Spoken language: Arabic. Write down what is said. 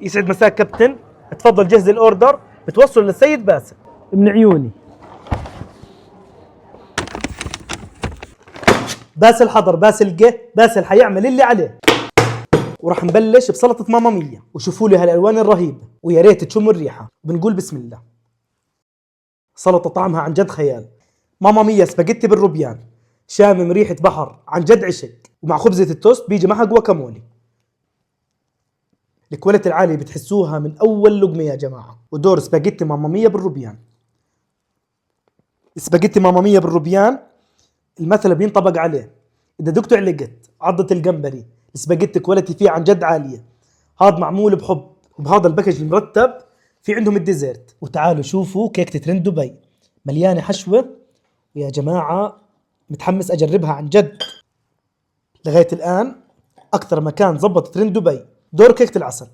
يسعد مساك كابتن، تفضل جهز الاوردر بتوصل للسيد باسل. من عيوني. باسل حضر، باسل جه، باسل حيعمل اللي عليه. وراح نبلش بسلطة ماما مية، وشوفوا لي هالالوان الرهيبة ويا ريت تشموا الريحة. بنقول بسم الله. سلطة طعمها عن جد خيال. ماما مية سباجيتي بالروبيان، شامم ريحة بحر عن جد عشق، ومع خبزة التوست بيجي معها جواكامولي. الكواليتي العالية بتحسوها من أول لقمة يا جماعة. ودور سباجيتي ماما مية بالروبيان. سباجيتي ماما مية بالروبيان المثل بينطبق عليه. إذا دقتوا علقت عضة الجمبري، السباجيتي كواليتي فيه عن جد عالية. هذا معمول بحب، وبهذا الباكج المرتب في عندهم الديزرت. وتعالوا شوفوا كيكة ترند دبي، مليانة حشوة. ويا جماعة متحمس أجربها عن جد. لغاية الآن أكثر مكان زبط ترند دبي دور كيكة العسل.